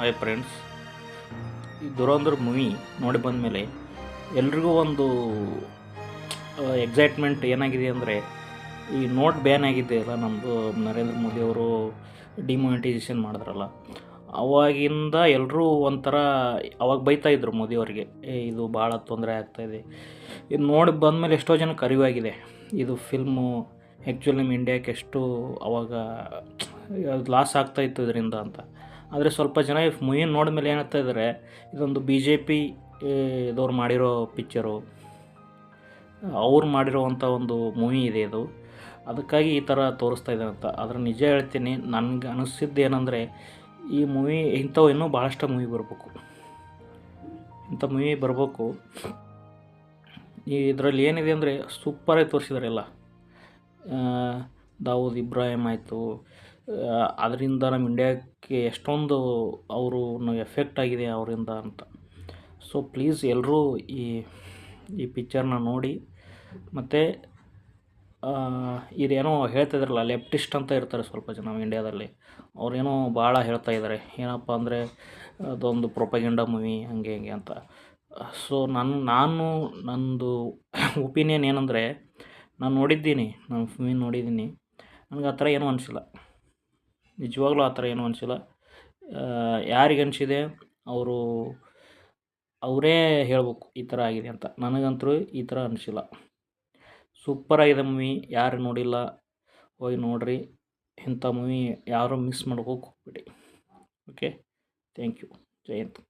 Hi friends, ಈ Dhurandhar movie ನೋಡಿ ಬಂದಮೇಲೆ ಎಲ್ರಿಗೂ ಒಂದು ಎಕ್ಸೈಟ್ಮೆಂಟ್ ಏನಾಗಿದೆ ಅಂದರೆ, ಈ ನೋಟ್ ಬ್ಯಾನ್ ಆಗಿದೆಯಲ್ಲ ನಮ್ಮದು ನರೇಂದ್ರ ಮೋದಿ ಅವರು ಡಿಮಾನಿಟೈಸೇಷನ್ ಮಾಡಿದ್ರಲ್ಲ, ಅವಾಗಿಂದ ಎಲ್ಲರೂ ಒಂಥರ ಅವಾಗ ಬೈತಾಯಿದ್ರು ಮೋದಿಯವರಿಗೆ, ಇದು ಭಾಳ ತೊಂದರೆ ಆಗ್ತಾಯಿದೆ. ಇದು ನೋಡಿ ಬಂದಮೇಲೆ ಎಷ್ಟೋ ಜನಕ್ಕೆ ಅರಿವಾಗಿದೆ ಇದು ಫಿಲ್ಮು ಆ್ಯಕ್ಚುಲಿ ನಮ್ಮ ಇಂಡಿಯಾಕ್ಕೆ ಎಷ್ಟು ಅವಾಗ ಲಾಸ್ ಆಗ್ತಾಯಿತ್ತು ಇದರಿಂದ ಅಂತ. ಆದರೆ ಸ್ವಲ್ಪ ಜನ ಈ ಮೂವಿ ನೋಡಿದ್ಮೇಲೆ ಏನಾಗ್ತಾ ಇದ್ದಾರೆ, ಇದೊಂದು ಬಿ ಜೆ ಪಿ ಇದವ್ರು ಮಾಡಿರೋ ಪಿಕ್ಚರು, ಅವ್ರು ಮಾಡಿರೋವಂಥ ಒಂದು ಮೂವಿ ಇದೆ ಇದು, ಅದಕ್ಕಾಗಿ ಈ ಥರ ತೋರಿಸ್ತಾ ಇದ್ದಾರೆ ಅಂತ. ಆದರೆ ನಿಜ ಹೇಳ್ತೀನಿ, ನನಗೆ ಅನಿಸಿದ್ದು ಏನಂದರೆ, ಈ ಮೂವಿ ಇಂಥವು ಇನ್ನೂ ಭಾಳಷ್ಟು ಮೂವಿ ಬರಬೇಕು, ಇಂಥ ಮೂವಿ ಬರಬೇಕು. ಇದರಲ್ಲಿ ಏನಿದೆ ಅಂದರೆ ಸೂಪರಾಗಿ ತೋರಿಸಿದ್ದಾರೆ ಎಲ್ಲ. ದಾವೂದ್ ಇಬ್ರಾಹಿಂ ಆಯಿತು, ಅದರಿಂದ ನಮ್ಮ ಇಂಡಿಯಾಕ್ಕೆ ಎಷ್ಟೊಂದು ಅವರು ಎಫೆಕ್ಟ್ ಆಗಿದೆ ಅವರಿಂದ ಅಂತ. ಸೊ ಪ್ಲೀಸ್ ಎಲ್ಲರೂ ಈ ಪಿಕ್ಚರ್ನ ನೋಡಿ. ಮತ್ತು ಇದೇನೋ ಹೇಳ್ತಾಯಿದ್ರಲ್ಲ, ಲೆಫ್ಟಿಸ್ಟ್ ಅಂತ ಇರ್ತಾರೆ ಸ್ವಲ್ಪ ಜನ ನಮ್ಮ ಇಂಡಿಯಾದಲ್ಲಿ, ಅವ್ರೇನೋ ಭಾಳ ಹೇಳ್ತಾ ಇದ್ದಾರೆ, ಏನಪ್ಪ ಅಂದರೆ ಅದೊಂದು ಪ್ರೊಪಗೆಂಡ ಮೂವಿ ಹಂಗೆ ಹಿಂಗೆ ಅಂತ. ಸೊ ನಂದು ಒಪಿನಿಯನ್ ಏನಂದರೆ, ನಾನು ನೋಡಿದ್ದೀನಿ, ನಾನು ಮೂವಿ ನೋಡಿದ್ದೀನಿ, ನನಗೆ ಆ ಥರ ಏನೂ ಅನಿಸಿಲ್ಲ, ನಿಜವಾಗ್ಲೂ ಆ ಥರ ಏನೂ ಅನಿಸಿಲ್ಲ. ಯಾರಿಗೆ ಅನಿಸಿದೆ ಅವರೇ ಹೇಳ್ಬೇಕು ಈ ಥರ ಆಗಿದೆ ಅಂತ. ನನಗಂತೂ ಈ ಥರ ಅನಿಸಿಲ್ಲ. ಸೂಪರಾಗಿದೆ ಮೂವಿ. ಯಾರು ನೋಡಿಲ್ಲ ಹೋಗಿ ನೋಡಿರಿ. ಇಂಥ ಮೂವಿ ಯಾರೂ ಮಿಸ್ ಮಾಡ್ಕೋಕೆ ಹೋಗ್ಬೇಡಿ. Okay, thank you. Jai Hind.